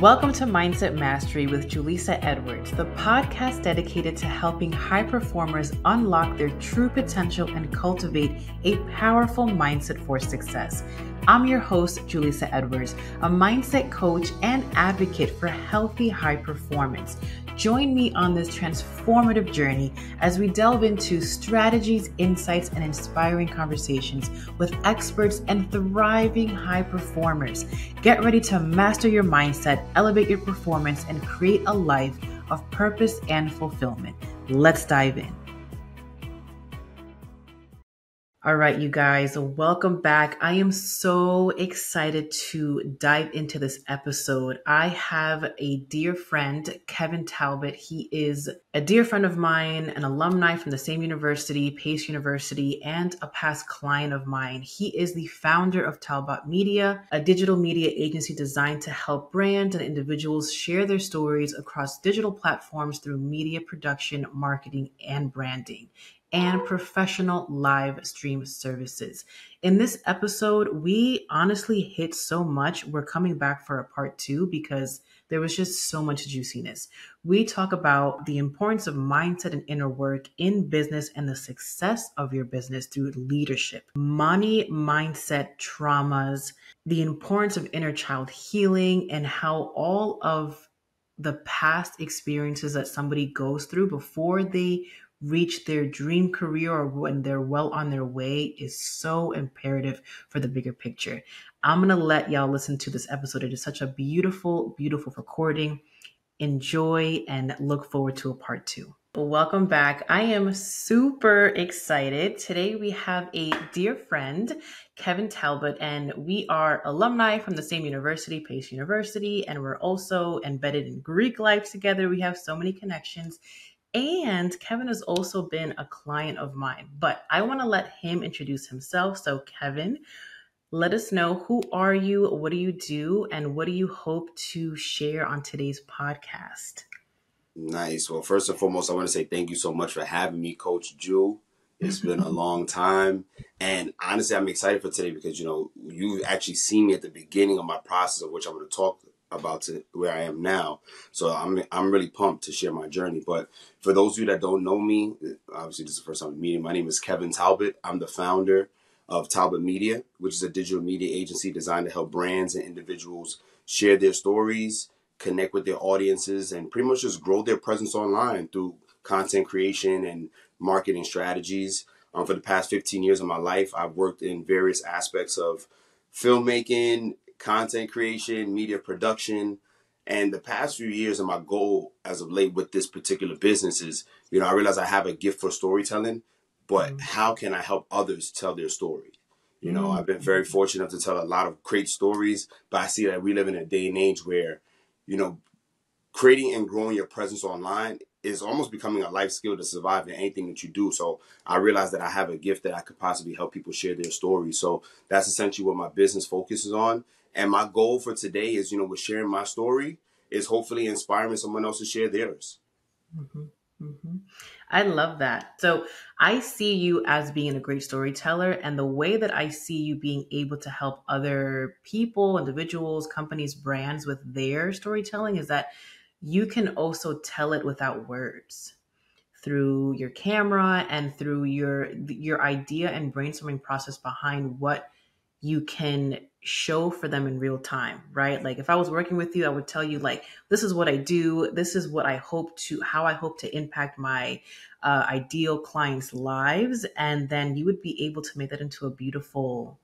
Welcome to Mindset Mastery with Julissa Edwards, the podcast dedicated to helping high performers unlock their true potential and cultivate a powerful mindset for success. I'm your host, Julissa Edwards, a mindset coach and advocate for healthy high performance. Join me on this transformative journey as we delve into strategies, insights, and inspiring conversations with experts and thriving high performers. Get ready to master your mindset, elevate your performance, and create a life of purpose and fulfillment. Let's dive in. All right, you guys, welcome back. I am so excited to dive into this episode. I have a dear friend, Kevin Talbot. He is a dear friend of mine, an alumni from the same university, Pace University, and a past client of mine. He is the founder of Talbot Media, a digital media agency designed to help brands and individuals share their stories across digital platforms through media production, marketing, and branding, and professional live stream services. In this episode, we honestly hit so much. We're coming back for a part 2 because there was just so much juiciness. We talk about the importance of mindset and inner work in business and the success of your business through leadership, money, mindset, traumas, the importance of inner child healing, and how all of the past experiences that somebody goes through before they reach their dream career or when they're well on their way is so imperative for the bigger picture. I'm going to let y'all listen to this episode. It is such a beautiful, beautiful recording. Enjoy and look forward to a part 2. Welcome back. I am super excited. Today we have a dear friend, Kevin Talbot, and we are alumni from the same university, Pace University, and we're also embedded in Greek life together. We have so many connections. And Kevin has also been a client of mine, but I want to let him introduce himself. So Kevin, let us know, who are you, what do you do, and what do you hope to share on today's podcast? Nice. Well, first and foremost, I want to say thank you so much for having me, Coach Jewel. It's been a long time. And honestly, I'm excited for today because, you actually seen me at the beginning of my process, of which I'm going to talk about to where I am now. So I'm really pumped to share my journey. But for those of you that don't know me, obviously this is the first time meeting. My name is Kevin Talbot. I'm the founder of Talbot Media, which is a digital media agency designed to help brands and individuals share their stories, connect with their audiences, and pretty much just grow their presence online through content creation and marketing strategies. For the past 15 years of my life, I've worked in various aspects of filmmaking, content creation, media production. And the past few years, and my goal as of late with this particular business is, I realize I have a gift for storytelling, but how can I help others tell their story? I've been very fortunate to tell a lot of great stories, but I see that we live in a day and age where, creating and growing your presence online is almost becoming a life skill to survive in anything that you do. So I realized that I have a gift that I could possibly help people share their stories. So that's essentially what my business focuses on. And my goal for today is, with sharing my story, is hopefully inspiring someone else to share theirs. I love that. So I see you as being a great storyteller, and the way that I see you being able to help other people, individuals, companies, brands with their storytelling is that you can also tell it without words through your camera and through your idea and brainstorming process behind what you can show for them in real time, right? Like if I was working with you, I would tell you like, this is what I do. This is what how I hope to impact my ideal clients' lives. And then you would be able to make that into a beautiful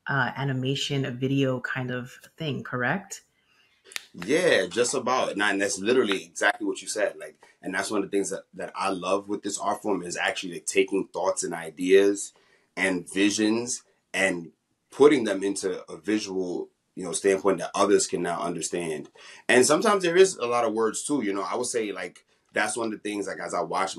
animation, a video kind of thing, correct? Yeah, just about. And that's literally exactly what you said. And that's one of the things that I love with this art form is actually taking thoughts and ideas and visions and putting them into a visual, standpoint that others can now understand. And sometimes there is a lot of words too. I would say that's one of the things as I watch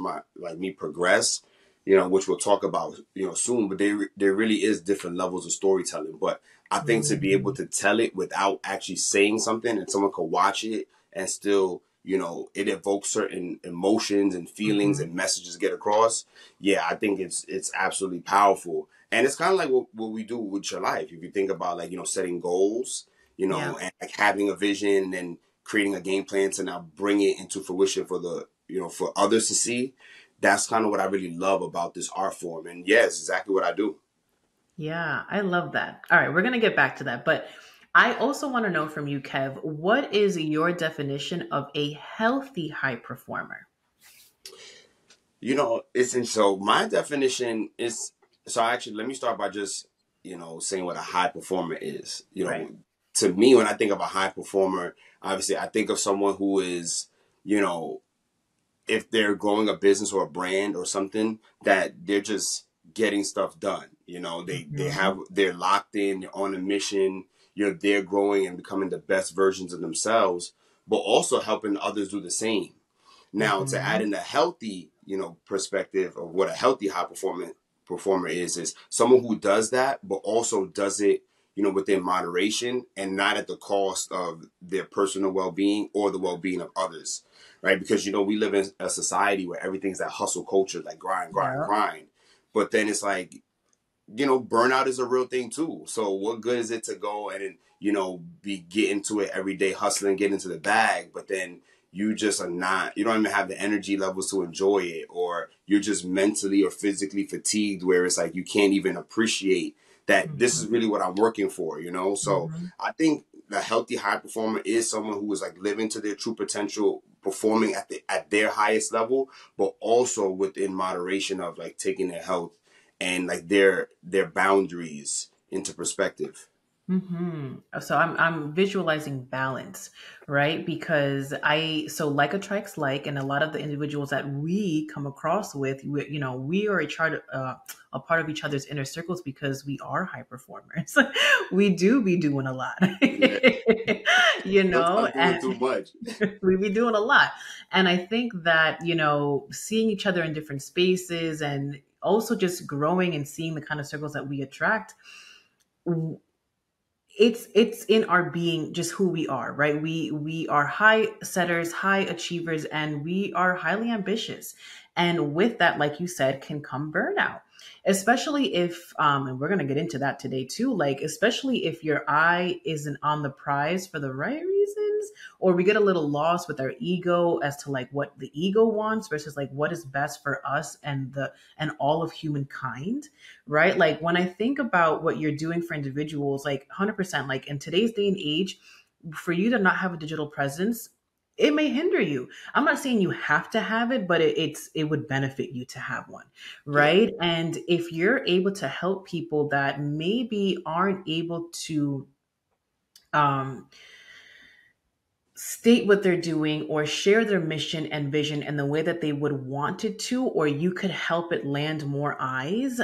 me progress, which we'll talk about, soon, but there really is different levels of storytelling. But I think to be able to tell it without actually saying something and someone could watch it and still, it evokes certain emotions and feelings and messages get across. Yeah, I think it's absolutely powerful. And it's kind of like what we do with your life. If you think about setting goals, Yeah. and like having a vision and then creating a game plan to now bring it into fruition for for others to see. That's kind of what I really love about this art form. And yes, exactly what I do. Yeah, I love that. All right, we're going to get back to that. But I also want to know from you, Kev, what is your definition of a healthy high performer? So my definition is, so actually let me start by just, saying what a high performer is. Right. To me, when I think of a high performer, obviously I think of someone who is, you know, if they're growing a business or a brand or something, that they're just getting stuff done. Hmm. They're locked in, they're on a mission, they're growing and becoming the best versions of themselves, but also helping others do the same. Now, to add Hmm. in the healthy, perspective of what a healthy high performer is someone who does that, but also does it, within moderation and not at the cost of their personal well-being or the well-being of others, right? Because we live in a society where everything's that hustle culture, like grind, grind, Yeah. grind. But then it's like, burnout is a real thing too. So what good is it to go and be getting to it every day, hustling, getting into the bag, but then you just are not, you don't even have the energy levels to enjoy it, or you're just mentally or physically fatigued where it's like you can't even appreciate that this is really what I'm working for. So Hmm. I think the healthy high performer is someone who is like living to their true potential, performing at their highest level, but also within moderation of like taking their health and like their boundaries into perspective. So I'm visualizing balance, right? Because like attracts like, and a lot of the individuals that we come across with, we are a part of each other's inner circles because we are high performers. We do be doing a lot, Yeah, sometimes doing and too much. we be doing a lot. And I think that, seeing each other in different spaces and also just growing and seeing the kind of circles that we attract, it's in our being, just who we are, right? We are high setters, high achievers, and we are highly ambitious. And with that, like you said, can come burnout, especially if and we're going to get into that today too, like especially if your eye isn't on the prize for the right reasons, or we get a little lost with our ego as to like what the ego wants versus like what is best for us and all of humankind, right? Like when I think about what you're doing for individuals, like 100%, like in today's day and age, for you to not have a digital presence, it may hinder you. I'm not saying you have to have it, but it would benefit you to have one, Yeah, right? And if you're able to help people that maybe aren't able to um, state what they're doing or share their mission and vision in the way that they would want it to, or you could help it land more eyes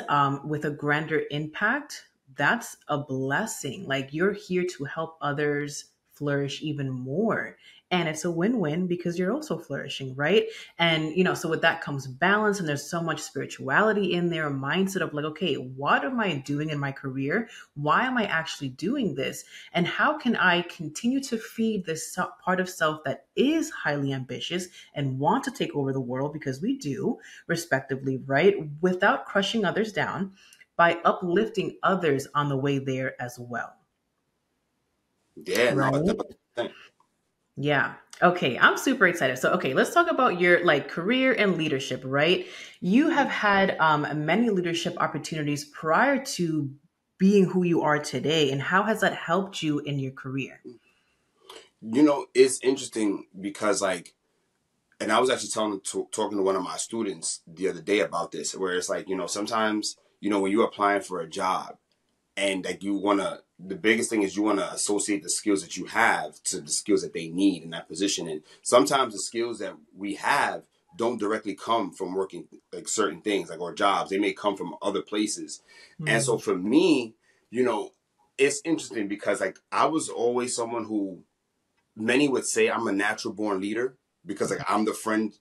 with a grander impact, that's a blessing. Like you're here to help others flourish even more. And it's a win-win because you're also flourishing, right? And so with that comes balance, and there's so much spirituality in there, a mindset of like, okay, what am I doing in my career? Why am I actually doing this? And how can I continue to feed this part of self that is highly ambitious and want to take over the world, because we do, respectively, right? Without crushing others down, by uplifting others on the way there as well, yeah, no, right? 1,000%. Yeah. Okay, I'm super excited. So, okay, let's talk about your like career and leadership, right? You have had many leadership opportunities prior to being who you are today, and how has that helped you in your career? It's interesting because like, and I was actually talking to one of my students the other day about this, where it's like, sometimes, when you're applying for a job, and like the biggest thing is you want to associate the skills that you have to the skills that they need in that position. And sometimes the skills that we have don't directly come from working like certain things, like, or jobs. They may come from other places. And so Mm, for me, you know it's interesting because like I was always someone who, many would say I'm a natural born leader, because like I'm the friend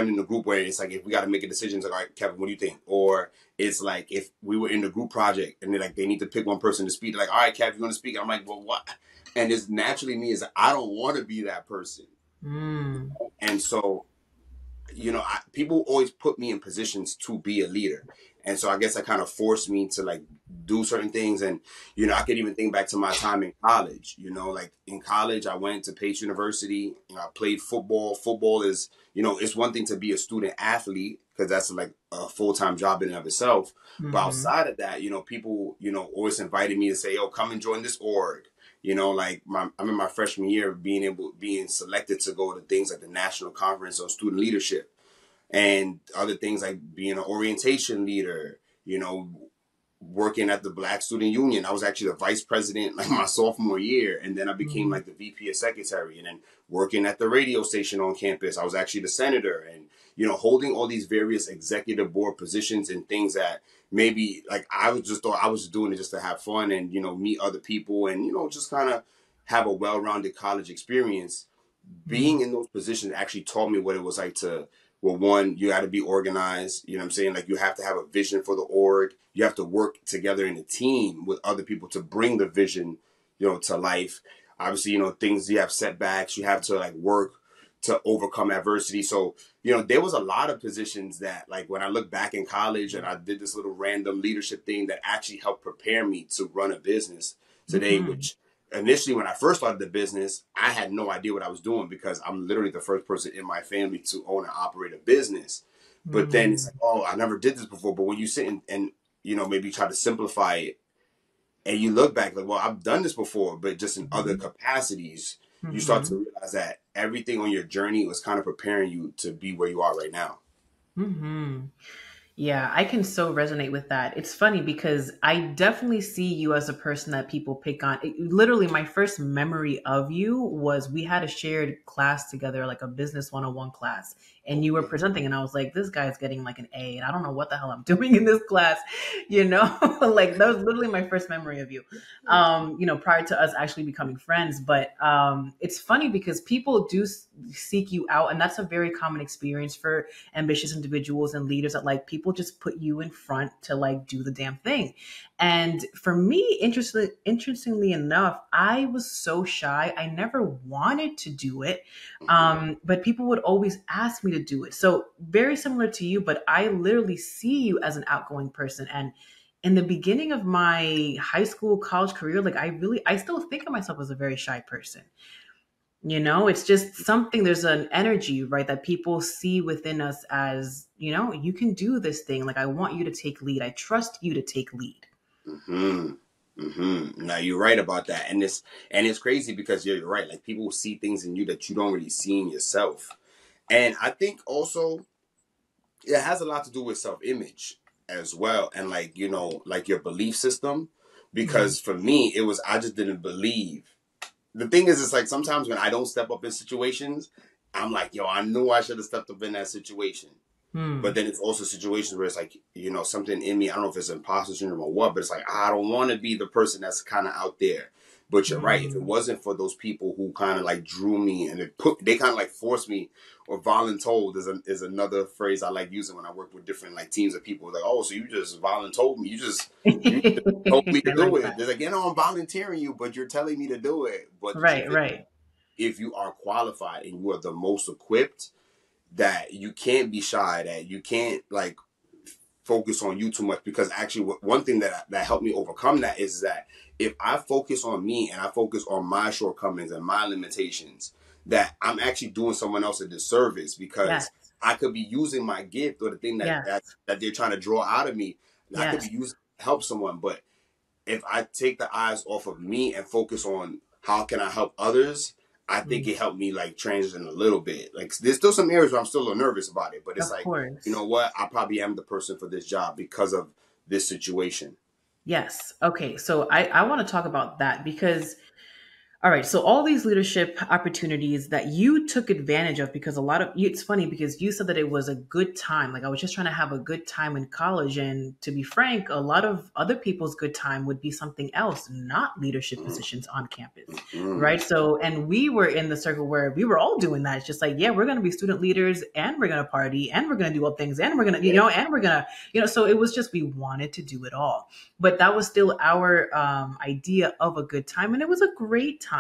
in the group where it's like if we got to make a decision, it's like, all right, Kevin, what do you think? Or it's like if we were in the group project and they need to pick one person to speak, they're like, all right, Kev, you want to speak? I'm like, well, what? And it's naturally me is I don't want to be that person. mm, And so people always put me in positions to be a leader. And so I guess that kind of forced me to like do certain things. And, I could even think back to my time in college. Like in college, I went to Pace University. I played football. Football is, it's one thing to be a student athlete because that's like a full-time job in and of itself. But Mm-hmm. outside of that, people, always invited me to say, "Oh, come and join this org." Like I'm in my freshman year being selected to go to things like the National Conference on Student Leadership and other things like being an orientation leader, you know, working at the Black Student Union. I was actually the vice president like my sophomore year, and then I became Mm-hmm. like the VP of secretary, and then working at the radio station on campus. I was actually the senator, and holding all these various executive board positions and things that maybe like I was just thought I was doing it just to have fun and meet other people and just kind of have a well-rounded college experience. Mm-hmm. Being in those positions actually taught me what it was like to, well, one, you got to be organized. You know what I'm saying? Like you have to have a vision for the org. You have to work together in a team with other people to bring the vision, to life. Obviously, things, you have setbacks. You have to like work to overcome adversity. So, there was a lot of positions that like when I look back in college and I did this little random leadership thing that actually helped prepare me to run a business today, Mm-hmm. which initially when I first started the business, I had no idea what I was doing because I'm literally the first person in my family to own and operate a business. But then it's Mm-hmm. like, oh, I never did this before. But when you sit and maybe try to simplify it and you look back like, well, I've done this before, but just in other capacities, you start Mm-hmm. to realize that everything on your journey was kind of preparing you to be where you are right now. Mm-hmm. Yeah, I can so resonate with that. It's funny because I definitely see you as a person that people pick on. Literally, my first memory of you was we had a shared class together, like a business 101 class, and you were Okay. presenting, and I was like, this guy's getting like an A, and I don't know what the hell I'm doing in this class, you know? Like, that was literally my first memory of you, prior to us actually becoming friends. But it's funny because people do seek you out, and that's a very common experience for ambitious individuals and leaders that like people just put you in front to like do the damn thing. And for me, interestingly enough, I was so shy. I never wanted to do it. Mm-hmm. But people would always ask me to do it. So very similar to you, but I literally see you as an outgoing person. And in the beginning of my high school, college career, like I still think of myself as a very shy person. It's just something, there's an energy, right, that people see within us as, you can do this thing. Like, I want you to take lead. I trust you to take lead. Mm-hmm. Mm-hmm. Now you're right about that, and it's crazy because you're right. Like people see things in you that you don't really see in yourself, and I think also it has a lot to do with self-image as well, and like like your belief system. Mhm. Because for me, it was I just didn't believe. The thing is, it's like sometimes when I don't step up in situations, I'm like, yo, I knew I should have stepped up in that situation. But Hmm. then it's also situations where it's like, something in me, I don't know if it's imposter syndrome or what, but it's like, I don't want to be the person that's kind of out there. But you're right. If it Hmm. wasn't for those people who kind of like drew me and they kind of like forced me or voluntold is another phrase I like using when I work with different like teams of people. Like, oh, so you just voluntold me. You just told me to I do like it. that. They're like, I'm volunteering you, but you're telling me to do it. But the truth Right, is, right. if you are qualified and you are the most equipped, that you can't be shy, that you can't like focus on you too much. Because actually one thing that helped me overcome that is that if I focus on me and I focus on my shortcomings and my limitations, that I'm actually doing someone else a disservice Yes, because I could be using my gift or the thing that yes, that, that they're trying to draw out of me. I could be yes. using to help someone, but if I take the eyes off of me and focus on how can I help others, I think Mm. it helped me like transition a little bit. Like there's still some areas where I'm still a little nervous about it, but it's Of like, you course. know what? I probably am the person for this job because of this situation. Yes. Okay. So I want to talk about that because all right. So all these leadership opportunities that you took advantage of, because a lot of you, it's funny because you said that it was a good time. Like I was just trying to have a good time in college. And to be frank, a lot of other people's good time would be something else, not leadership Mm, positions on campus. mm, Right. So, and we were in the circle where we were all doing that. It's just like, yeah, we're going to be student leaders and we're going to party and we're going to do all things and we're going to, yeah. and we're going to, so it was just, we wanted to do it all, but that was still our idea of a good time. And it was a great time.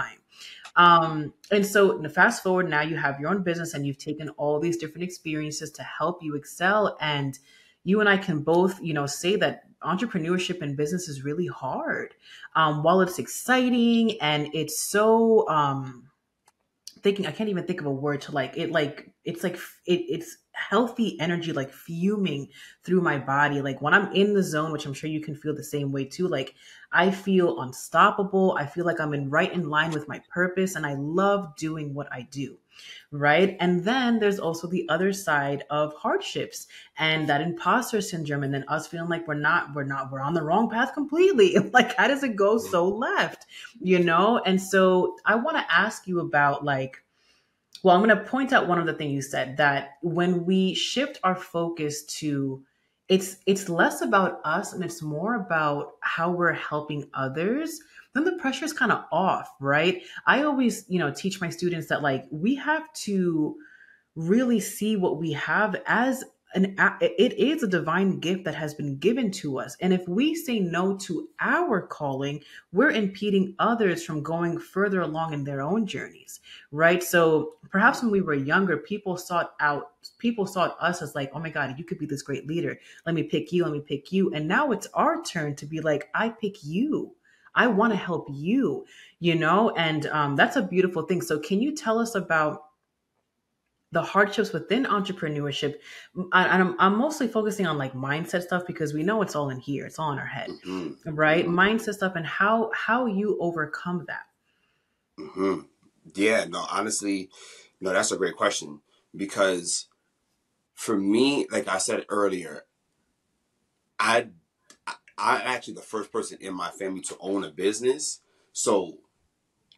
And so fast forward, now you have your own business and you've taken all these different experiences to help you excel. And you and I can both, say that entrepreneurship and business is really hard. While it's exciting and it's so, thinking I can't even think of a word to like it's like it's healthy energy like fuming through my body. Like when I'm in the zone, which I'm sure you can feel the same way too, like I feel unstoppable. I feel like I'm in line with my purpose, and I love doing what I do. Right. And then there's also the other side of hardships and that imposter syndrome, and then us feeling like we're on the wrong path completely. Like, how does it go so left? And so I want to ask you about, like, well, I'm going to point out one of the things you said, that when we shift our focus to, it's less about us and it's more about how we're helping others, then the pressure is kind of off, right? I always, teach my students that, like, we have to really see what we have as it is a divine gift that has been given to us. And if we say no to our calling, we're impeding others from going further along in their own journeys, right? So perhaps when we were younger, people sought us as like, oh my God, you could be this great leader. Let me pick you. And now it's our turn to be like, I pick you. I want to help you, and that's a beautiful thing. So can you tell us about the hardships within entrepreneurship? I'm mostly focusing on like mindset stuff, because we know it's all in here, it's all in our head, Mm-hmm. right? Mm-hmm. Mindset stuff, and how you overcome that. Mm-hmm. Yeah, no, honestly, no, that's a great question because for me, like I said earlier, I I'm actually the first person in my family to own a business. So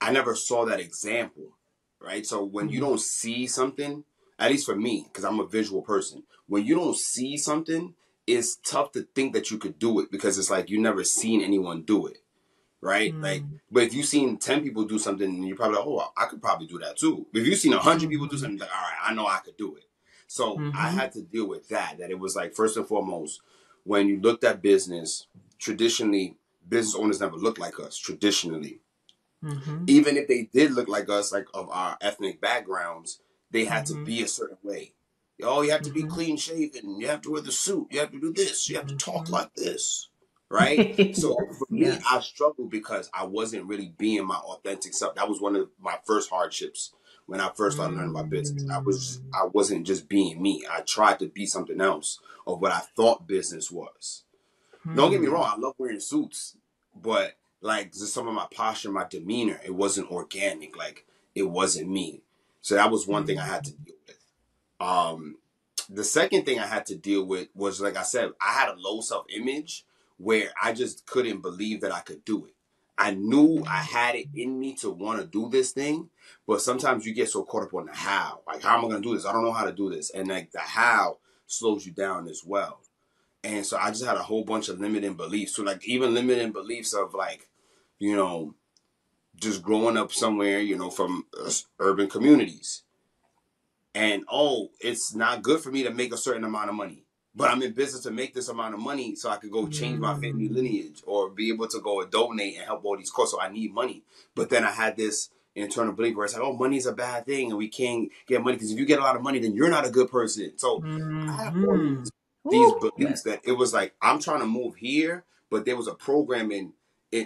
I never saw that example, right? So when you Mm, don't see something, at least for me, because I'm a visual person, when you don't see something, it's tough to think that you could do it because it's like you never seen anyone do it, right? Like, mm, but if you've seen 10 people do something, you're probably like, oh, I could probably do that too. But if you've seen 100 people do mhm, something, like, all right, I know I could do it. So I mhm, had to deal with that it was like, first and foremost, when you looked at business, traditionally, business owners never looked like us, traditionally. mhm, Even if they did look like us, like of our ethnic backgrounds, they had to mhm, be a certain way. Oh, you have to be mhm, clean shaven. You have to wear the suit. You have to do this. You have to talk mhm. like this. Right? So Yes, for me, yes. I struggled because I wasn't really being my authentic self. That was one of my first hardships when I first started learning about business. Mm, I wasn't just being me. I tried to be something else of what I thought business was. Don't get me hmm. wrong, I love wearing suits, but like just some of my posture, my demeanor, it wasn't organic. Like it wasn't me. So that was one thing I had to Mm, deal with. Um, the second thing I had to deal with was, like I said, I had a low self image where I just couldn't believe that I could do it. I knew I mm, had it in me to want to do this thing, but sometimes you get so caught up on the how. Like, how am I going to do this? I don't know how to do this. And like the how slows you down as well. And so I just had a whole bunch of limiting beliefs. So like even limiting beliefs of like, you know, just growing up somewhere, from urban communities. And oh, it's not good for me to make a certain amount of money. But I'm in business to make this amount of money so I could go change my family mm, lineage or be able to go and donate and help all these causes. So I need money. But then I had this internal belief where it's like, oh, money is a bad thing and we can't get money because if you get a lot of money, then you're not a good person. So I have all mhm. these Ooh, beliefs yes. that it was like, I'm trying to move here, but there was a programming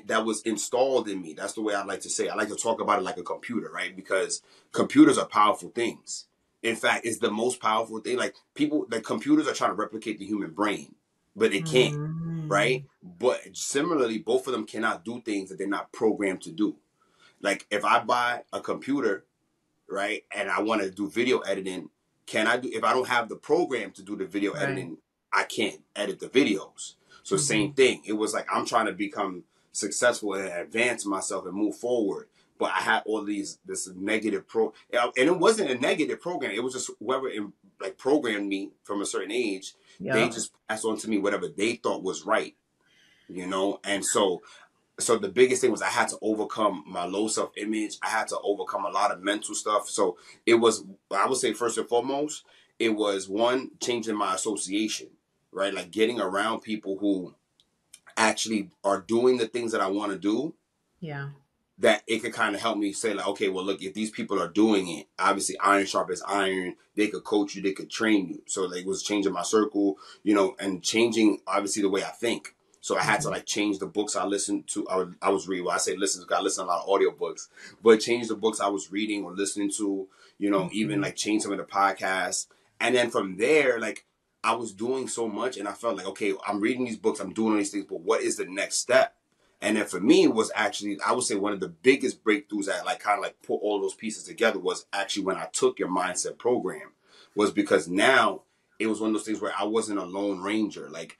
that was installed in me. That's the way I like to say it. I like to talk about it like a computer, right? Because computers are powerful things. In fact, it's the most powerful thing. Like the computers are trying to replicate the human brain, but they can't, right? Mm, But similarly, both of them cannot do things that they're not programmed to do. Like if I buy a computer, right, and I want to do video editing, can I do, if I don't have the program to do the video right. editing, I can't edit the videos. So same Mhm. thing. It was like I'm trying to become successful and advance myself and move forward. But I had all this negative and it wasn't a negative program. It was just whoever like programmed me from a certain age, they Yep. just passed on to me whatever they thought was right, And so the biggest thing was I had to overcome my low self image. I had to overcome a lot of mental stuff. So it was, I would say, first and foremost, it was one, changing my association, right? Like getting around people who actually are doing the things that I want to do, Yeah. that it could kind of help me say like, okay, well, look, if these people are doing it, obviously iron sharp as iron, they could coach you, they could train you. So like, it was changing my circle, and changing obviously the way I think. So I had to Mhm. like change the books I listened to. I was reading. Well, I say listen, I listen to a lot of audiobooks, but change the books I was reading or listening to. Even Mhm. like change some of the podcasts, and then from there, like I was doing so much, and I felt like, okay, I'm reading these books, I'm doing all these things, but what is the next step? And then for me, it was actually, I would say, one of the biggest breakthroughs that like kind of like put all those pieces together was actually when I took your mindset program, was because now it was one of those things where I wasn't a lone ranger. Like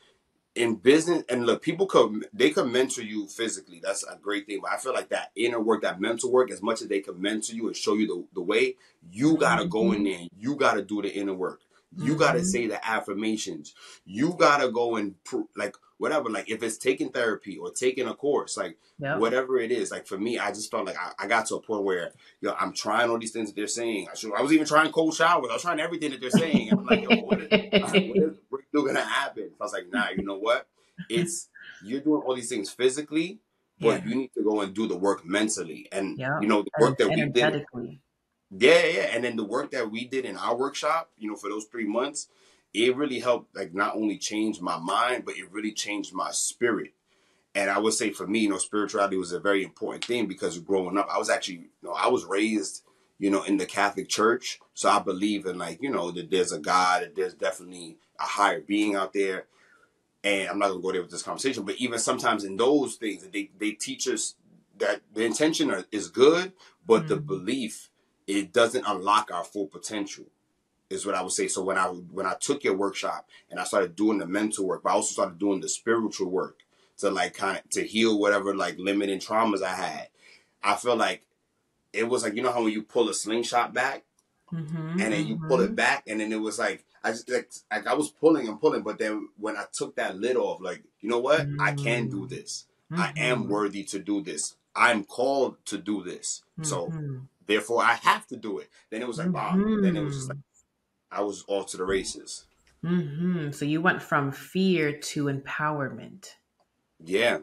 in business, and look, they could mentor you physically. That's a great thing. But I feel like that inner work, that mental work, as much as they could mentor you and show you the way, you gotta go in Mhm. there. You gotta do the inner work. You gotta Mhm. say the affirmations. You gotta go and like whatever. Like if it's taking therapy or taking a course, like Yep. whatever it is. Like for me, I just felt like I got to a point where I'm trying all these things that they're saying. I was even trying cold showers. I was trying everything that they're saying. And I'm like, yo, but when is the breakthrough gonna happen? I was like, nah, you know what? It's You're doing all these things physically, Yeah. but you need to go and do the work mentally. And Yep. the work that we did, Energetically. yeah, yeah. And then the work that we did in our workshop, for those 3 months, it really helped like not only change my mind, but it really changed my spirit. And I would say for me, spirituality was a very important thing because growing up, I was actually, I was raised, in the Catholic Church. So I believe in like, that there's a God, that there's definitely a higher being out there. And I'm not gonna go there with this conversation, but even sometimes in those things, they teach us that the intention is good, but the Mhm. belief, it doesn't unlock our full potential. Is what I would say. So when I took your workshop and I started doing the mental work, but I also started doing the spiritual work to like kind of to heal whatever like limiting traumas I had. I feel like it was like, how when you pull a slingshot back Mhm. and then you pull it Mhm. back, and then it was like I just like I was pulling and pulling, but then when I took that lid off, like, you know what, I can do Mm. this. I am Mhm. worthy to do this. I'm called to do this. So Mhm. therefore, I have to do it. Then it was like bomb. Then it was just like Mhm. I was off to the races. Mhm. So you went from fear to empowerment. Yeah.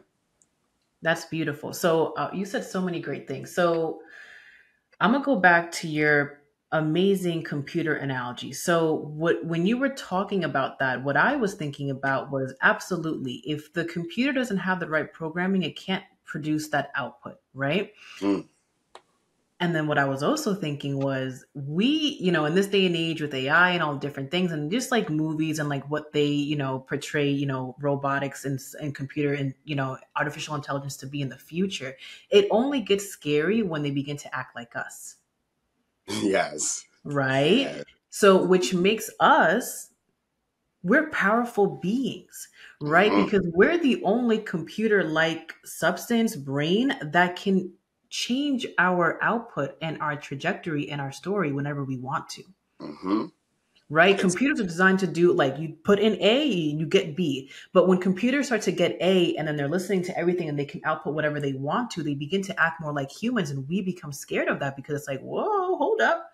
That's beautiful. So you said so many great things. So I'm gonna go back to your amazing computer analogy. So when you were talking about that, what I was thinking about was absolutely if the computer doesn't have the right programming, it can't produce that output, right? Mm. And then what I was also thinking was in this day and age with AI and all different things and just like movies and like what they, portray, robotics and computer and, artificial intelligence to be in the future, it only gets scary when they begin to act like us. Yes. Right? Yeah. So, which makes us, we're powerful beings, right? Mm-hmm. Because we're the only computer like substance brain that can change our output and our trajectory and our story whenever we want to. Mm-hmm. Right? It's Computers are designed to do like you put in A, you get B. But when computers start to get A and then they're listening to everything and they can output whatever they want to, they begin to act more like humans. And we become scared of that because it's like, whoa, hold up,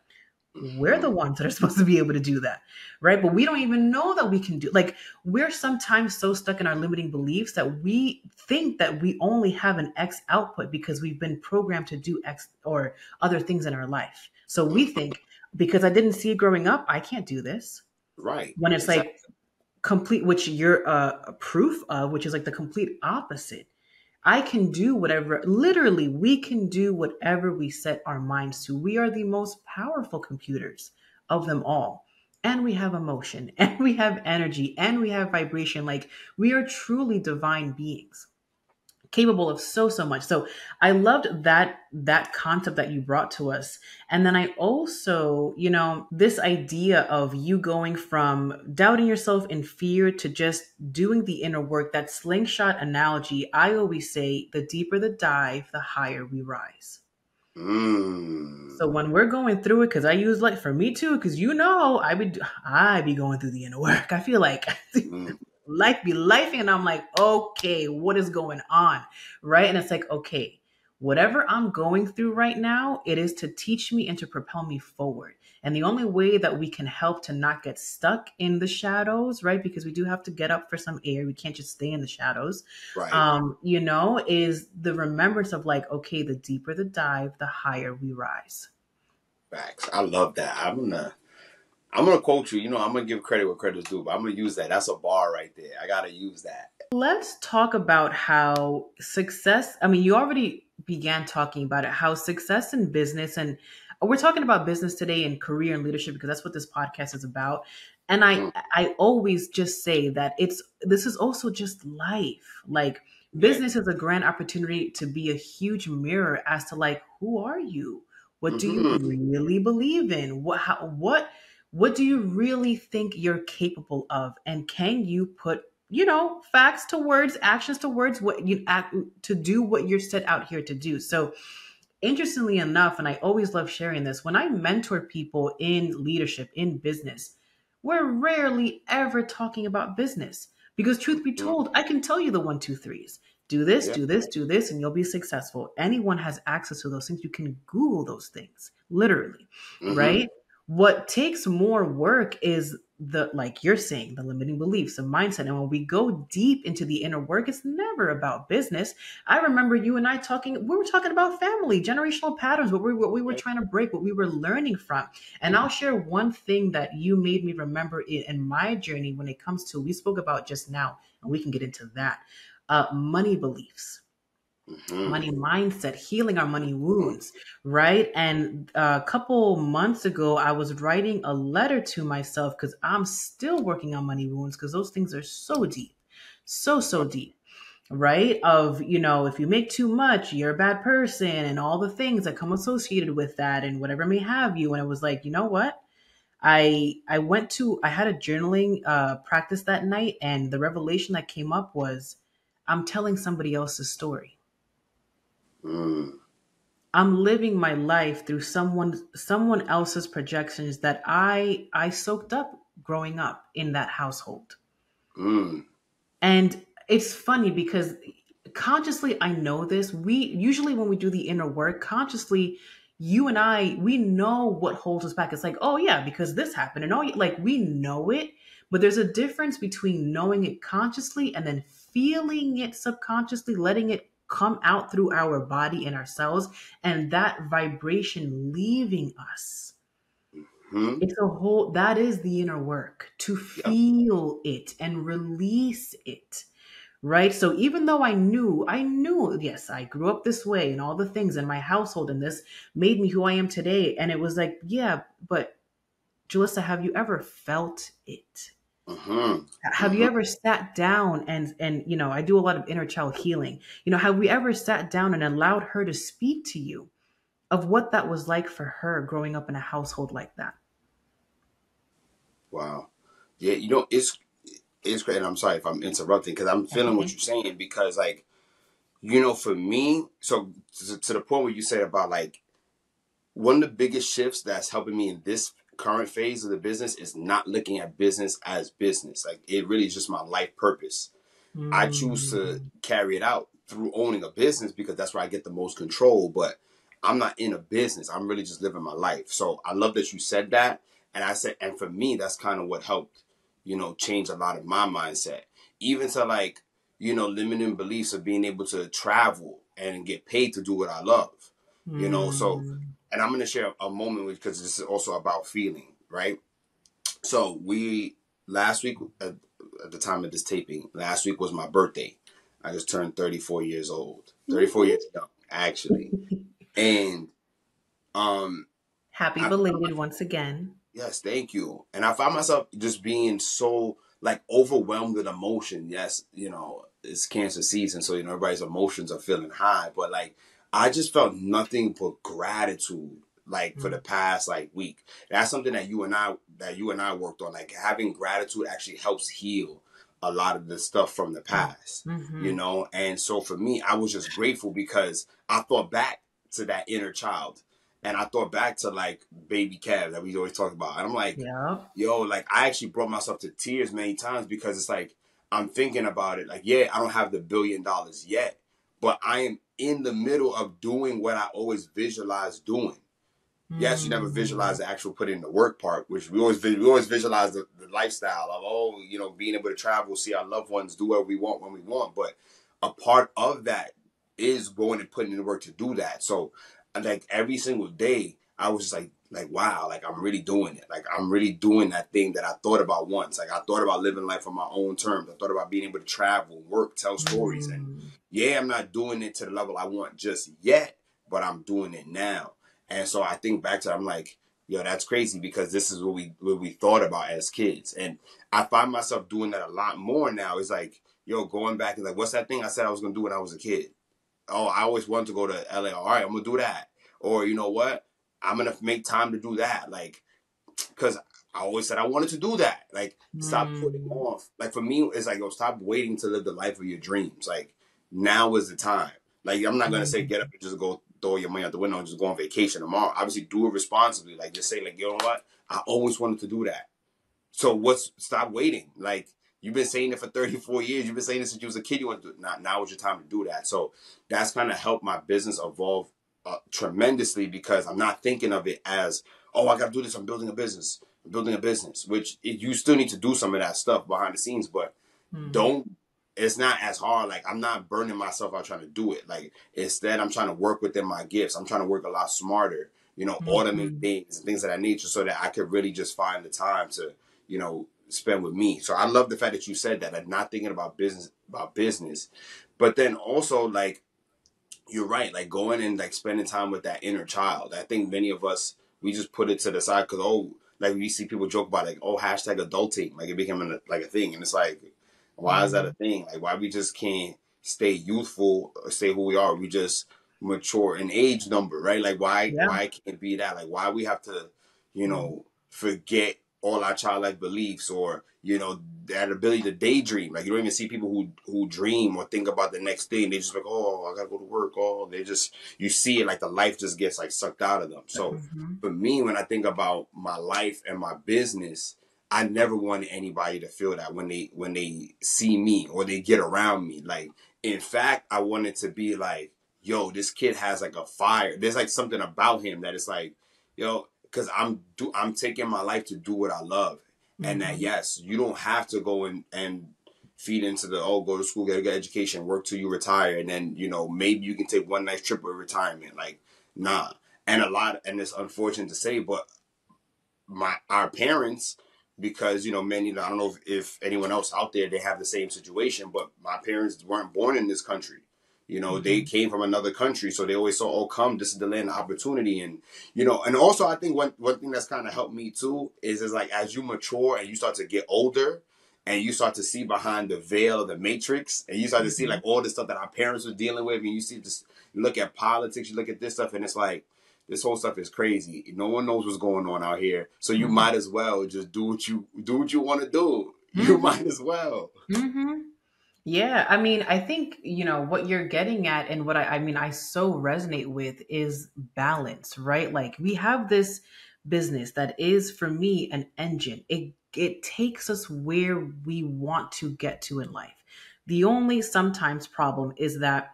we're the mm-hmm. ones that are supposed to be able to do that, right? But we don't even know that we can do, like, we're sometimes so stuck in our limiting beliefs that we think that we only have an X output because we've been programmed to do X or other things in our life. So we Mm-hmm. think because I didn't see it growing up, I can't do this. Right. When it's Exactly. like complete, which you're a proof of, which is like the complete opposite. I can do whatever, literally, we can do whatever we set our minds to. We are the most powerful computers of them all. And we have emotion, and we have energy, and we have vibration. Like, we are truly divine beings capable of so much. So I loved that concept that you brought to us. And then I also, this idea of you going from doubting yourself in fear to just doing the inner work, that slingshot analogy. I always say the deeper the dive, the higher we rise. Mm. So when we're going through it, because I use, like, for me too, because I be going through the inner work. I feel like Mm. life be life, and I'm like, okay, what is going on, right? And it's like, okay, whatever I'm going through right now, it is to teach me and to propel me forward. And the only way that we can help to not get stuck in the shadows, right? Because we do have to get up for some air. We can't just stay in the shadows, Right. is the remembrance of like, okay, the deeper the dive, the higher we rise. Facts. I love that. I'm gonna quote you. I'm gonna give credit where credit's due, but I'm gonna use that. That's a bar right there. I gotta use that. Let's talk about how success, I mean, you already began talking about it, how success in business, and we're talking about business today and career and leadership because that's what this podcast is about. And I Mm, I always just say that this is also just life. Like yeah. business is a grand opportunity to be a huge mirror as to like who are you? What do you Hmm. really believe in? What do you really think you're capable of? And can you put facts to words, actions to words, what you act to do what you're set out here to do. So interestingly enough, and I always love sharing this, when I mentor people in leadership, in business, we're rarely ever talking about business. Because truth be Hmm. told, I can tell you the one, two, threes. Do this, Yeah. do this, do this, and you'll be successful. Anyone has access to those things. You can Google those things, literally, Hmm. right? What takes more work is like you're saying, the limiting beliefs, the mindset. And when we go deep into the inner work, it's never about business. I remember you and I talking, we were talking about family, generational patterns, what we were trying to break, what we were learning from. And I'll share one thing that you made me remember in my journey when it comes to, we spoke about just now, and we can get into that. Money beliefs, Hmm. money mindset, healing our money wounds, right? And a couple months ago, I was writing a letter to myself because I'm still working on money wounds because those things are so deep, so deep, right? Of, if you make too much, you're a bad person and all the things that come associated with that and whatever may have you. And it was like, you know what? I had a journaling practice that night, and the revelation that came up was I'm telling somebody else's story. Mm. I'm living my life through someone else's projections that I soaked up growing up in that household. Mm. And it's funny because consciously I know this. We usually when we do the inner work, consciously you and I we know what holds us back. It's like, oh yeah, because this happened and like we know it, but there's a difference between knowing it consciously and then feeling it subconsciously, letting it come out through our body and our cells and that vibration leaving us. Hmm. It's a whole that is the inner work to Yep. feel it and release it, right? So even though I knew, yes, I grew up this way and all the things in my household, and this made me who I am today. And it was like, yeah, but Jalissa, have you ever felt it? Hmm. Have you Hmm. ever sat down and I do a lot of inner child healing. Have we ever sat down and allowed her to speak to you of what that was like for her growing up in a household like that? Wow. Yeah, it's great. And I'm sorry if I'm interrupting because I'm That's feeling what okay. you're saying because like, for me, so to the point where you said about like one of the biggest shifts that's helping me in this current phase of the business is not looking at business as business. Like it really is just my life purpose. I choose to Mm, carry it out through owning a business because that's where I get the most control. But I'm not in a business. I'm really just living my life. So I love that you said that. And I said, and for me, that's kind of what helped, change a lot of my mindset. Even to like, limiting beliefs of being able to travel and get paid to do what I love. So, mm, and I'm going to share a moment because this is also about feeling, right? So we last week at the time of this taping, last week was my birthday. I just turned 34 years old. 34 woohoo. years young, actually. And um Happy I found belated once again. yes, thank you. And I found myself just being so like overwhelmed with emotion. Yes, it's cancer season, so everybody's emotions are feeling high. But like I just felt nothing but gratitude like for the Mm, past like week. That's something that you and I worked on. Like having gratitude actually helps heal a lot of the stuff from the mm, past. mhm, And so for me, I was just grateful because I thought back to that inner child and I thought back to like baby Kev that we always talk about. And I'm like, yeah. yo, like I actually brought myself to tears many times because it's like I'm thinking about it. Like, yeah, I don't have the $1 billion yet, but I am in the middle of doing what I always visualized doing. Yes, you never visualize Mm. the actual put in the work part, which we always visualize the lifestyle of, oh, being able to travel, see our loved ones, do what we want when we want. But a part of that is going and putting in the work to do that. So like every single day, I was just like wow, like I'm really doing it. Like I'm really doing that thing that I thought about once. Like I thought about living life on my own terms. I thought about being able to travel, work, tell stories. And Mm. yeah, I'm not doing it to the level I want just yet, but I'm doing it now. And so I think back to it, I'm like, yo, that's crazy because this is what we thought about as kids. And I find myself doing that a lot more now. It's like, yo, going back and like, what's that thing I said I was gonna do when I was a kid? Oh, I always wanted to go to LA. All right, I'm gonna do that. Or you know what? I'm gonna make time to do that. Like, because I always said I wanted to do that. Like, stop putting Mm. off. Like for me, it's like, yo, stop waiting to live the life of your dreams. Like now is the time. Like I'm not gonna say Mm. get up and just go throw your money out the window and just go on vacation tomorrow. Obviously, do it responsibly. Like just say like, you know what? I always wanted to do that. So stop waiting. Like you've been saying it for 34 years. You've been saying it since you was a kid. You want to do it. Now is your time to do that. So that's kind of helped my business evolve tremendously because I'm not thinking of it as, oh, I got to do this. I'm building a business. I'm building a business, which you still need to do some of that stuff behind the scenes, but Mm. don't, it's not as hard. Like I'm not burning myself out trying to do it. Like instead I'm trying to work within my gifts. I'm trying to work a lot smarter, automate Mhm. things and things of that nature so that I could really just find the time to, spend with me. So I love the fact that you said that. I'm not thinking about business. But then also like you're right, like going and like spending time with that inner child. I think many of us we just put it to the side because like we see people joke about like hashtag adulting, like it became like a thing, and it's like why is that a Mm. thing? Like why we just can't stay youthful, or stay who we are? We just mature in age number, right? Like Yeah. why can't it be that? Like why we have to, Mm. forget all our childlike beliefs or that ability to daydream. Like you don't even see people who dream or think about the next thing. They just like, oh, I gotta go to work. Oh, they just you see it like the life just gets like sucked out of them. So Mhm. for me, when I think about my life and my business, I never wanted anybody to feel that when they see me or they get around me. Like in fact, I wanted to be like, yo, this kid has like a fire. There's like something about him that is like, yo, because I'm taking my life to do what I love, and that Mhm. yes, you don't have to go and feed into the go to school, get a good education, work till you retire, and then maybe you can take one nice trip with retirement. Like nah, and it's unfortunate to say, but our parents, because many, I don't know if anyone else out there they have the same situation, but my parents weren't born in this country. They Mhm. came from another country, so they always saw, oh, come, this is the land of opportunity. And and also I think one thing that's kind of helped me too is like as you mature and you start to get older and you start to see behind the veil of the matrix and you start to see like Mhm. all the stuff that our parents were dealing with, and you see this, you look at politics, you look at this stuff, and it's like this whole stuff is crazy. No one knows what's going on out here. So you Mhm. might as well just do what you want to do. You Mhm. might as well. Mhm. Yeah, I mean, I think, what you're getting at and what I mean, I so resonate with is balance, right? Like we have this business that is for me an engine. It takes us where we want to get to in life. The only sometimes problem is that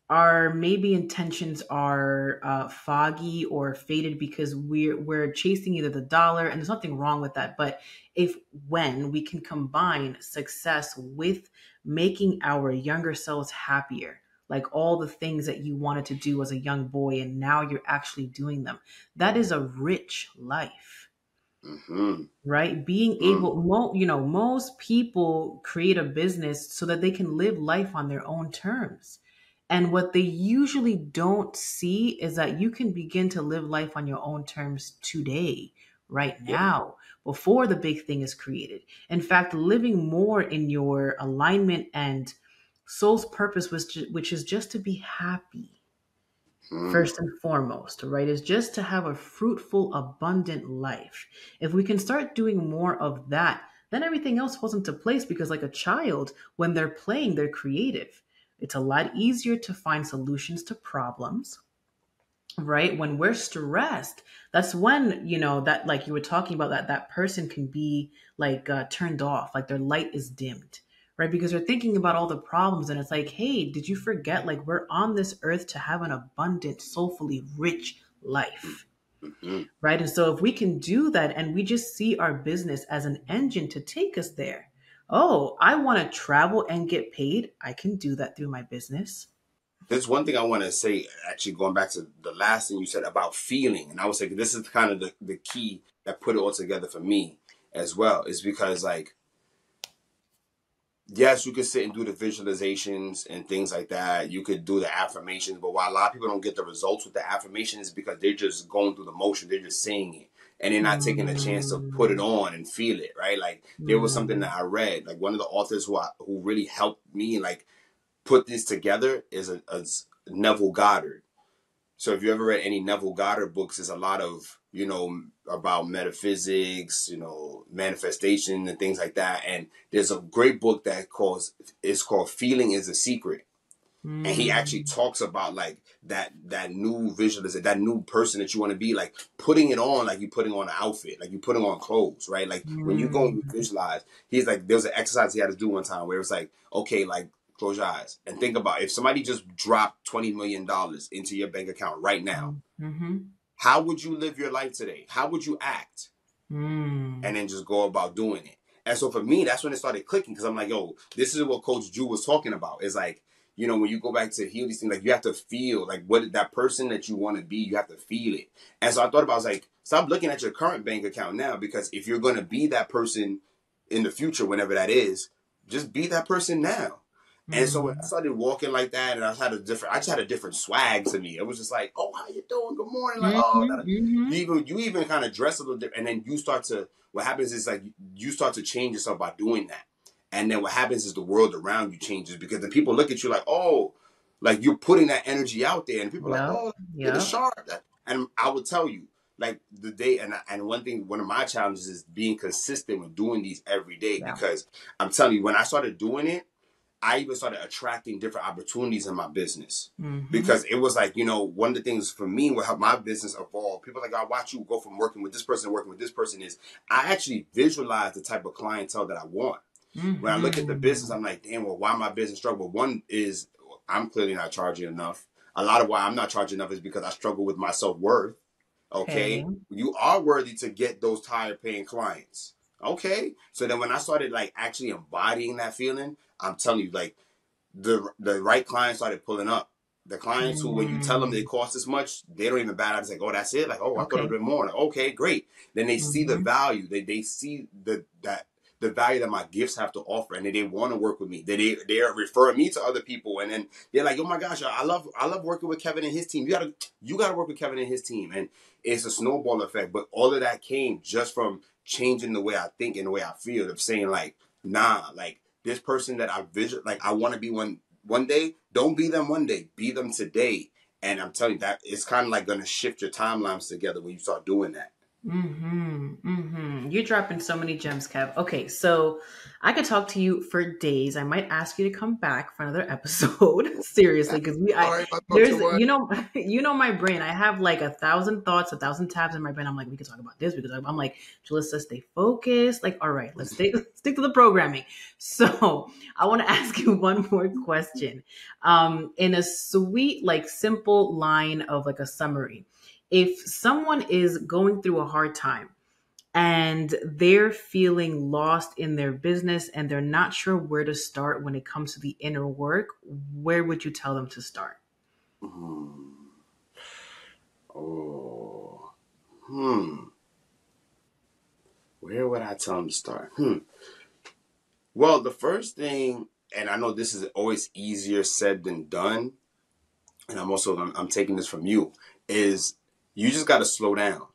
our maybe intentions are foggy or faded because we're chasing either the dollar, and there's nothing wrong with that. But if when we can combine success with making our younger selves happier, like all the things that you wanted to do as a young boy and now you're actually doing them, that is a rich life, Mm-hmm. right? Being Mm. able, most people create a business so that they can live life on their own terms. And what they usually don't see is that you can begin to live life on your own terms today, right Yep. now, before the big thing is created. In fact, living more in your alignment and soul's purpose, which is just to be happy Mm. first and foremost, right, is just to have a fruitful, abundant life. If we can start doing more of that, then everything else falls into place because, like a child, when they're playing, they're creative. It's a lot easier to find solutions to problems, right? When we're stressed, that's when, that, like you were talking about, that person can be like turned off, like their light is dimmed, right? Because they're thinking about all the problems, and it's like, hey, did you forget? Like, we're on this earth to have an abundant, soulfully rich life, Mm-hmm. right? And so if we can do that and we just see our business as an engine to take us there, oh, I want to travel and get paid. I can do that through my business. There's one thing I want to say, actually, going back to the last thing you said about feeling. And I was like, this is kind of the key that put it all together for me as well, is because, like, yes, you could sit and do the visualizations and things like that. You could do the affirmations, but why a lot of people don't get the results with the affirmations is because they're just going through the motion. They're just saying it. And they're not taking a chance to put it Mm, on and feel it, right? Like, there was something mm, that I read, like one of the authors who really helped me, like, put this together is a Neville Goddard. So if you ever read any Neville Goddard books, there's a lot of, about metaphysics, manifestation and things like that. And there's a great book it's called Feeling is a Secret. And he actually mm, talks about, like, that new visualization, that new person that you want to be, like putting it on, like you're putting on an outfit, like you're putting on clothes, right? Like when you go and you mm. visualize, he's like, there was an exercise he had to do one time where it was like, okay, like, close your eyes and think about if somebody just dropped $20 million into your bank account right now, Mhm. how would you live your life today? How would you act? Mm. And then just go about doing it. And so for me, that's when it started clicking, because I'm like, yo, this is what Coach Drew was talking about. It's like, when you go back to heal these things, like, you have to feel like what that person that you want to be, you have to feel it. And so I thought about, I was like, stop looking at your current bank account now, because if you're going to be that person in the future, whenever that is, just be that person now. And so when I Mm. started walking like that, and I just had a different swag to me. It was just like, oh, how you doing? Good morning. Like, oh, Mhm, mhm. you even kind of dress a little different, and then you start to. What happens is, like, you start to change yourself by doing that, and then what happens is the world around you changes, because then people look at you like, oh, like you're putting that energy out there, and people are like, Yep, oh, look at yep, sharp. And I would tell you, like, the day, and one of my challenges is being consistent with doing these every day, yeah. because I'm telling you, when I started doing it, I even started attracting different opportunities in my business, Mhm. because it was like, one of the things for me what helped my business evolve. People are like, I watch you go from working with this person to working with this person, is I actually visualize the type of clientele that I want. When I look at the business, Mhm. I'm like, damn, well, why my business struggle? One is I'm clearly not charging enough. A lot of why I'm not charging enough is because I struggle with my self-worth. Okay. Okay, you are worthy to get those higher paying clients. Okay, so then when I started, like, actually embodying that feeling, I'm telling you, like, the right clients started pulling up. The clients who, when you tell them they Mm. cost this much, they don't even bat out. It's like, oh, that's it. Like, oh, I thought it'd Okay. been more. Like, okay, great. Then they see the Mhm. value. They see the value that my gifts have to offer, and they want to work with me. They're referring me to other people, and then they're like, oh my gosh, I love working with Kevin and his team. You gotta work with Kevin and his team, and it's a snowball effect. But all of that came just from changing the way I think and the way I feel, of saying, like, nah, like, this person that I want to be one day. Don't be them one day. Be them today. And I'm telling you that it's kind of like going to shift your timelines together when you start doing that. Mm-hmm. Mm-hmm. You're dropping so many gems, Kev. Okay, so I could talk to you for days. I might ask you to come back for another episode. Seriously, because All right, I talk there's, too much. my brain. I have like 1,000 thoughts, 1,000 tabs in my brain. I'm like, we could talk about this because I'm like, Jalissa, stay focused. Like, all right, let's stick to the programming. So I want to ask you one more question. In a sweet, like, simple line of like a summary, if someone is going through a hard time and they're feeling lost in their business and they're not sure where to start when it comes to the inner work, where would you tell them to start? Hmm. Oh. Hmm. Where would I tell them to start? Well, the first thing, and I know this is always easier said than done, and I'm taking this from you, is you just got to slow down,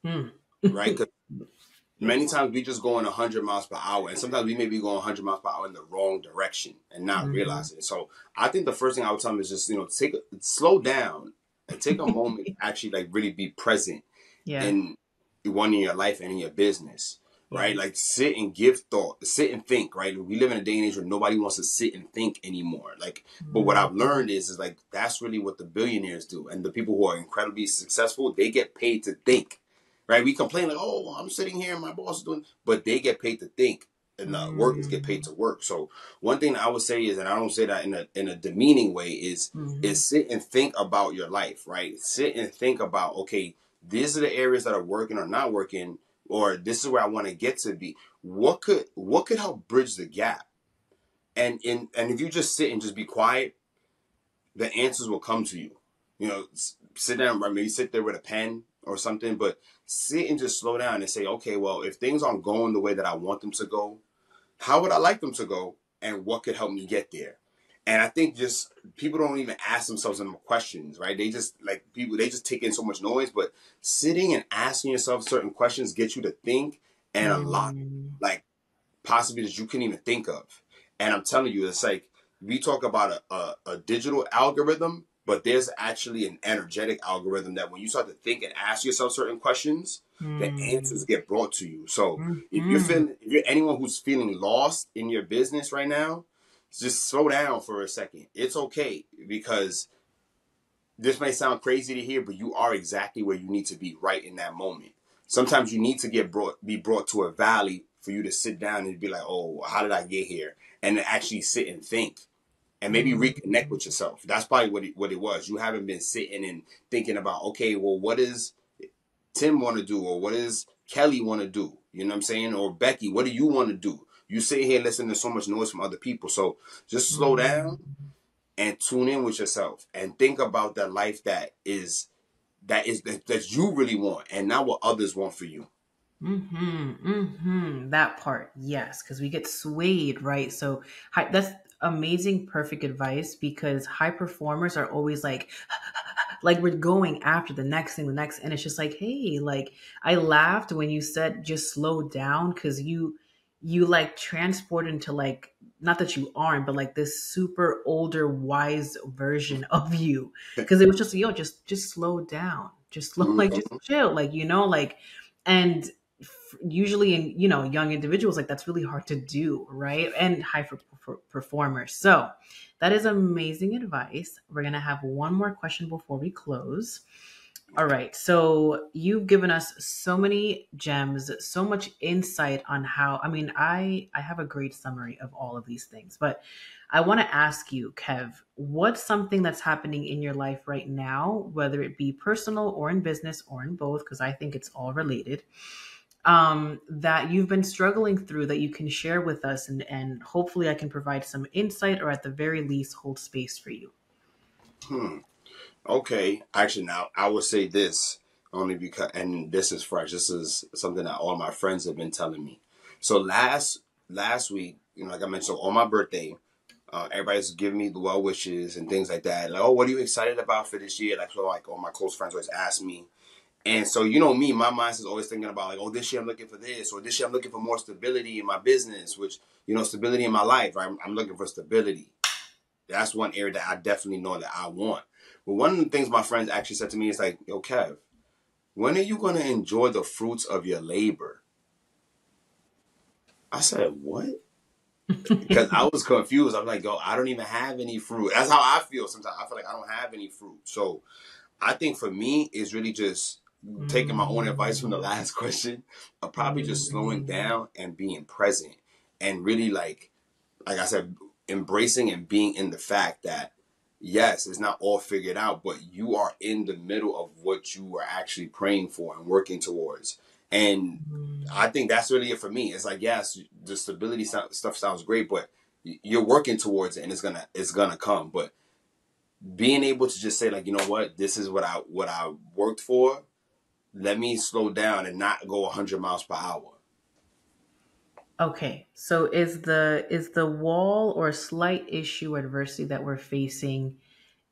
Hmm. right? Because Yeah. many times we just going 100 miles per hour, and sometimes we may be going 100 miles per hour in the wrong direction and not Hmm. realizing it. So I think the first thing I would tell them is just, slow down and take a moment to actually, like, really be present Yeah. in one in your life and in your business, Yeah. right? Like, sit and give thought, sit and think, right? We live in a day and age where nobody wants to sit and think anymore. Like, but what I've Mhm. learned is like, that's really what the billionaires do. And the people who are incredibly successful, they get paid to think, right? We complain like, oh, I'm sitting here and my boss is doing, but they get paid to think. and the workers get paid Mm. to work. So one thing that I would say is, and I don't say that in a demeaning way, Mm-hmm. is sit and think about your life, right? Sit and think about, okay, these are the areas that are working or not working, or this is where I want to get to be. What could help bridge the gap? And if you just sit and just be quiet, the answers will come to you. You know, sit down, right? Maybe sit there with a pen or something, but sit and just slow down and say, okay, well, if things aren't going the way that I want them to go, how would I like them to go, and what could help me get there? And I think just people don't even ask themselves enough questions, right? They just they just take in so much noise, but sitting and asking yourself certain questions get you to think and a lot, Mm. like possibly that you couldn't even think of. And I'm telling you, it's like we talk about a digital algorithm, but there's actually an energetic algorithm that when you start to think and ask yourself certain questions, the answers Mm. get brought to you. So Mm-hmm. if you're anyone who's feeling lost in your business right now, just slow down for a second. It's okay, because this may sound crazy to hear, but you are exactly where you need to be right in that moment. Sometimes you need to be brought to a valley for you to sit down and be like, oh, how did I get here? And to actually sit and think and maybe reconnect Mm. with yourself. That's probably what it was. You haven't been sitting and thinking about, okay, well, what does Tim want to do? Or what does Kelly want to do? You know what I'm saying? Or Becky, what do you want to do? You sit here listening to so much noise from other people. So just slow Mm. down and tune in with yourself and think about the life that you really want, and not what others want for you. Mm-hmm. Mm-hmm. That part, yes, because we get swayed, right? So that's amazing, perfect advice because high performers are always like we're going after the next thing, the next, and it's just like, hey, like I laughed when you said just slow down because you like transport into like not that you aren't, but like this super older, wise version of you because it was just yo, just slow down, just slow, like just Mm-hmm. chill, like like and usually in young individuals like that's really hard to do, right? And high performers. So that is amazing advice. We're going to have one more question before we close. All right, so you've given us so many gems, so much insight on how, I mean, I have a great summary of all of these things, but I want to ask you, Kev, what's something that's happening in your life right now, whether it be personal or in business or in both, because I think it's all related, that you've been struggling through that you can share with us, and hopefully I can provide some insight or at the very least hold space for you. Hmm. Okay. Actually, now I would say this only because, and this is fresh. This is something that all my friends have been telling me. So last week, like I mentioned, so on my birthday, everybody's giving me the well wishes and things like that. Like, oh, what are you excited about for this year? Like, so like all my close friends always ask me. And so, me, my mind is always thinking about like, oh, this year I'm looking for this, or this year I'm looking for more stability in my business, which, stability in my life. Right? I'm looking for stability. That's one area that I definitely know that I want. But one of the things my friends actually said to me is like, yo, Kev, when are you going to enjoy the fruits of your labor? I said, what? Because I was confused. I'm like, yo, I don't even have any fruit. That's how I feel sometimes. I feel like I don't have any fruit. So I think for me, it's really just taking my own advice from the Mm, last question of probably just slowing mm, down and being present and really like I said, embracing and being in the fact that yes, it's not all figured out, but you are in the middle of what you are actually praying for and working towards. And mm. I think that's really it for me. It's like, yes, the stability stuff sounds great, but you're working towards it and it's gonna come. But being able to just say like, you know what, this is what I worked for. Let me slow down and not go 100 miles per hour. Okay, so is the wall or slight issue adversity that we're facing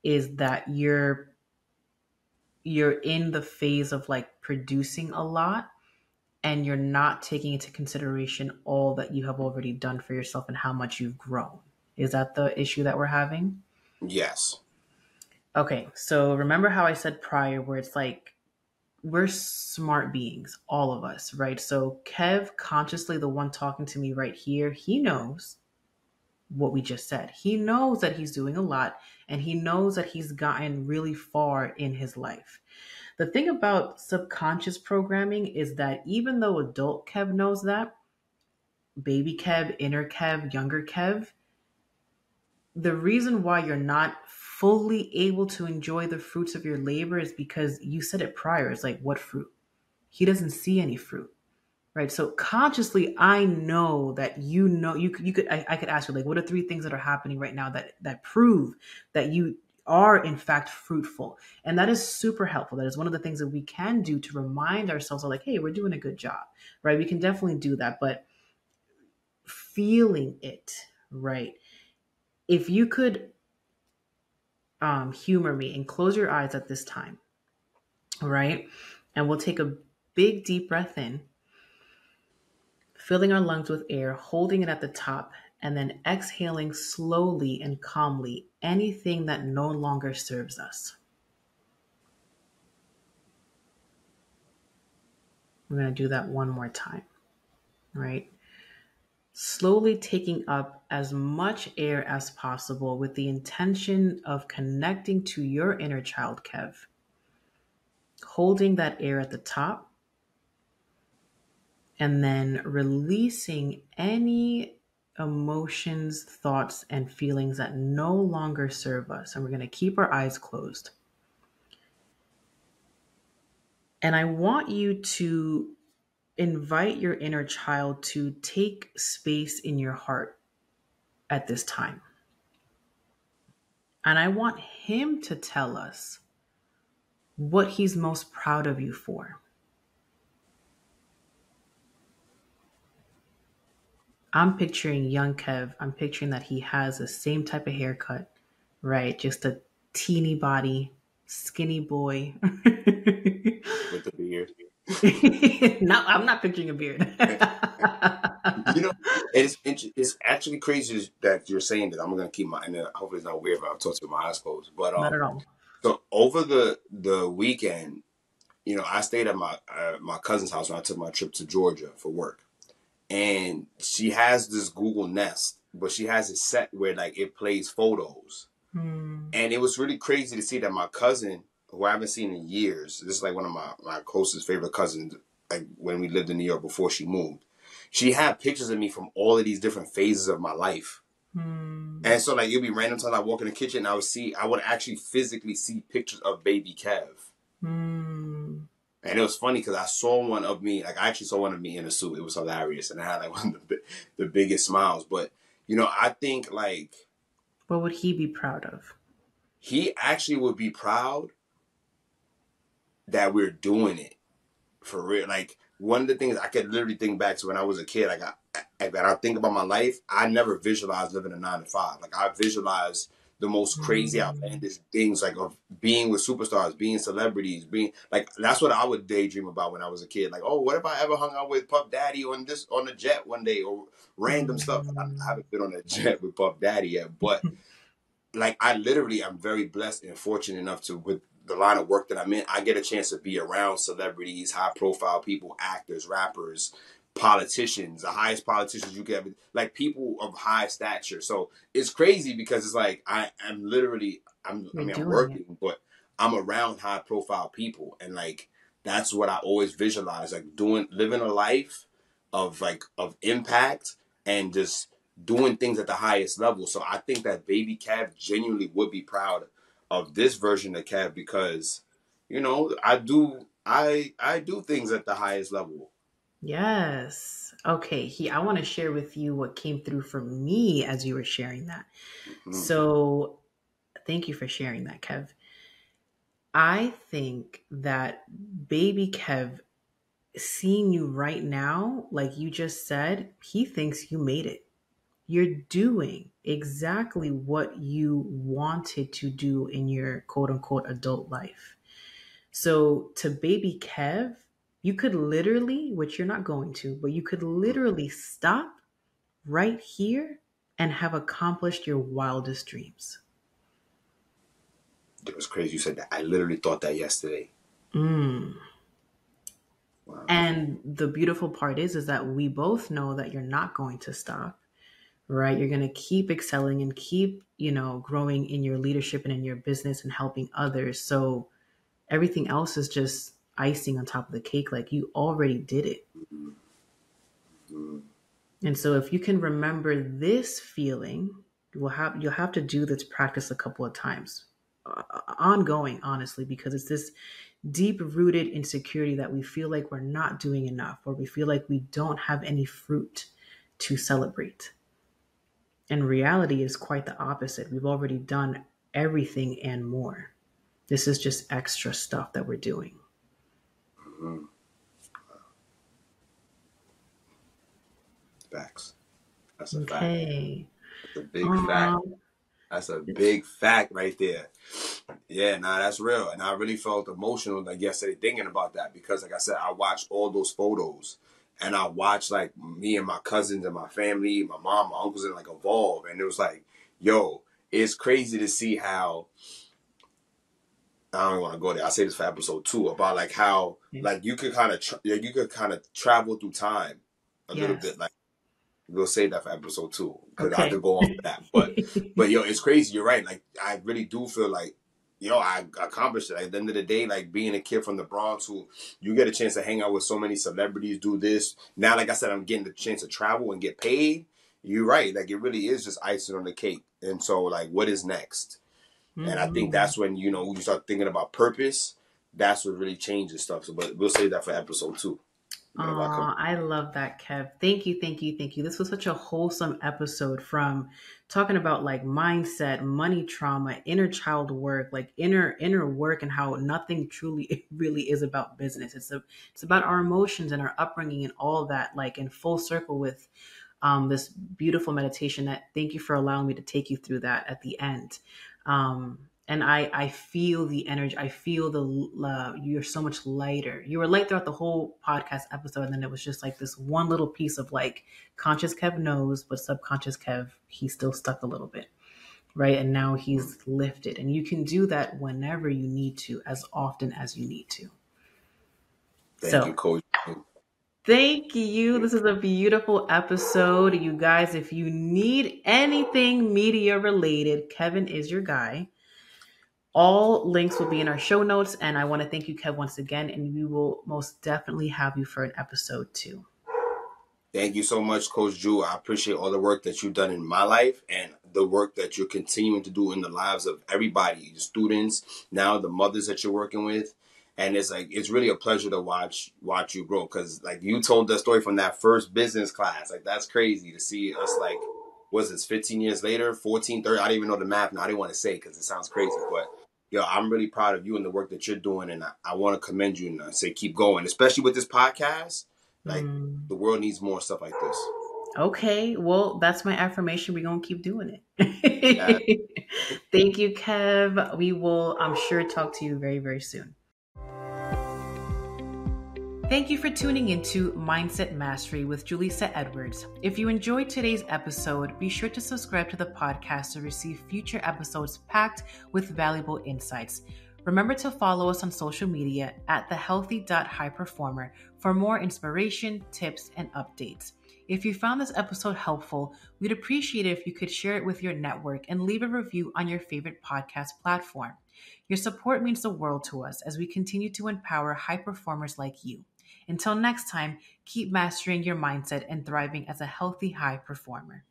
is that you're in the phase of like producing a lot and you're not taking into consideration all that you have already done for yourself and how much you've grown. Is that the issue that we're having? Yes. Okay, so remember how I said prior where it's like we're smart beings, all of us, right? So Kev, consciously the one talking to me right here, he knows what we just said. He knows that he's doing a lot and he knows that he's gotten really far in his life. The thing about subconscious programming is that even though adult Kev knows that, baby Kev, inner Kev, younger Kev, the reason why you're not fully able to enjoy the fruits of your labor is because you said it prior. It's like, what fruit? He doesn't see any fruit, right? So consciously, I know that I could ask you, like, what are three things that are happening right now that prove that you are in fact fruitful? And that is super helpful. That is one of the things that we can do to remind ourselves of, like, hey, we're doing a good job, right? We can definitely do that, but feeling it, right? If you could humor me and close your eyes at this time, right? And we'll take a big deep breath in, filling our lungs with air, holding it at the top, and then exhaling slowly and calmly anything that no longer serves us. We're going to do that one more time, right? Slowly taking up as much air as possible with the intention of connecting to your inner child, Kev. Holding that air at the top and then releasing any emotions, thoughts, and feelings that no longer serve us. And we're going to keep our eyes closed. And I want you to invite your inner child to take space in your heart at this time. And I want him to tell us what he's most proud of you for. I'm picturing young Kev. I'm picturing that he has the same type of haircut, right? Just a teeny body, skinny boy. with the beard. No, I'm not picturing a beard. You know, it's actually crazy that you're saying that. I'm gonna keep my, and hopefully it's not weird if I talk to my eyes closed. But Not at all. so over the weekend, I stayed at my cousin's house when I took my trip to Georgia for work, and she has this Google Nest, but she has it set where like it plays photos, Hmm. and it was really crazy to see that my cousin, who I haven't seen in years, this is like one of my closest favorite cousins, like when we lived in New York before she moved. She had pictures of me from all of these different phases of my life. Hmm. And so like it'd be random times I walk in the kitchen and I would actually physically see pictures of baby Kev. Hmm. And it was funny because I saw one of me, like I actually saw one of me in a suit. It was hilarious. And I had like one of the biggest smiles. But, I think like What would he be proud of? he actually would be proud that we're doing it for real. Like one of the things I could literally think back to when I was a kid, when I think about my life, I never visualized living a 9 to 5. Like I visualized the most crazy Hmm. outlandish things, like of being with superstars, being celebrities, being like that's what I would daydream about when I was a kid. Like, oh, what if I ever hung out with Puff Daddy on the jet one day, or random stuff. I Hmm. haven't been on a jet with Puff Daddy yet, but like I literally am very blessed and fortunate enough to, with the line of work that I'm in, I get a chance to be around celebrities, high profile people, actors, rappers, politicians, the highest politicians you get, like people of high stature. So it's crazy because it's like I'm literally You're I'm doing it. working, but I'm around high profile people, and like that's what I always visualize, like living a life of impact and just doing things at the highest level. So I think that baby Kev genuinely would be proud of this version of Kev because, I do things at the highest level. Yes. Okay. I want to share with you what came through for me as you were sharing that. Mm-hmm. So thank you for sharing that, Kev. I think that baby Kev, seeing you right now, like you just said, he thinks you made it. You're doing exactly what you wanted to do in your quote unquote adult life. So to baby Kev, you could literally, which you're not going to, but you could literally stop right here and have accomplished your wildest dreams. It was crazy you said that. I literally thought that yesterday. Mm. Wow. And the beautiful part is that we both know that you're not going to stop, right? You're going to keep excelling and keep, growing in your leadership and in your business and helping others. So everything else is just icing on top of the cake. Like you already did it. Mm-hmm. And so if you can remember this feeling, you'll have to do this practice a couple of times. Ongoing, honestly, because it's this deep rooted insecurity that we feel like we're not doing enough, or we feel like we don't have any fruit to celebrate. And reality is quite the opposite. We've already done everything and more. This is just extra stuff that we're doing. Mm-hmm. Facts. That's a fact. Okay. That's a big fact. That's a big fact right there. Yeah, nah, that's real. And I really felt emotional like yesterday thinking about that because, like I said, I watched all those photos and I watched like me and my cousins and my family, my mom, my uncles, and like evolve. And it was like, yo, it's crazy to see how. I don't want to go there. I say this for episode 2 about like how like you could kind of travel through time a little Yes. bit. Like we'll save that for episode 2 because I Okay. could go on for that. But yo, it's crazy. You're right. Like I really do feel like yo, I accomplished it. Like, at the end of the day, like being a kid from the Bronx who you get a chance to hang out with so many celebrities, do this. Now, like I said, I'm getting the chance to travel and get paid. You're right. Like it really is just icing on the cake. And so like, what is next? And I think Mm-hmm. that's when, you know, you start thinking about purpose. That's what really changes stuff. So, but we'll save that for episode 2. Whenever I come. Oh, I love that, Kev. Thank you, thank you, thank you. This was such a wholesome episode, from talking about like mindset, money trauma, inner child work, like inner work, and how nothing truly really is about business. It's about our emotions and our upbringing and all that, like in full circle with this beautiful meditation. That thank you for allowing me to take you through that at the end. And I feel the energy. I feel the love. You're so much lighter. You were light throughout the whole podcast episode, and then it was just like this one little piece of like conscious Kev knows, but subconscious Kev, he's still stuck a little bit, right? And now he's lifted, and you can do that whenever you need to, as often as you need to. Thank you, So Coach. thank you. This is a beautiful episode. You guys, if you need anything media related, Kevin is your guy. All links will be in our show notes. And I want to thank you, Kev, once again. And we will most definitely have you for an episode 2. Thank you so much, Coach Drew. I appreciate all the work that you've done in my life and the work that you're continuing to do in the lives of everybody, the students, now the mothers that you're working with. And it's like it's really a pleasure to watch you grow because like you told the story from that first business class. Like that's crazy to see us like was this 15 years later, 14, 30. I don't even know the math now. I didn't want to say because it sounds crazy, but yo, I'm really proud of you and the work that you're doing, and I want to commend you and say keep going, especially with this podcast. Like the world needs more stuff like this. Okay. Well, that's my affirmation. We're going to keep doing Yeah. it. Thank you, Kev. We will, I'm sure, talk to you very, very soon. Thank you for tuning into Mindset Mastery with Julissa Edwards. If you enjoyed today's episode, be sure to subscribe to the podcast to receive future episodes packed with valuable insights. Remember to follow us on social media at thehealthy.highperformer for more inspiration, tips, and updates. If you found this episode helpful, we'd appreciate it if you could share it with your network and leave a review on your favorite podcast platform. Your support means the world to us as we continue to empower high performers like you. Until next time, keep mastering your mindset and thriving as a healthy high performer.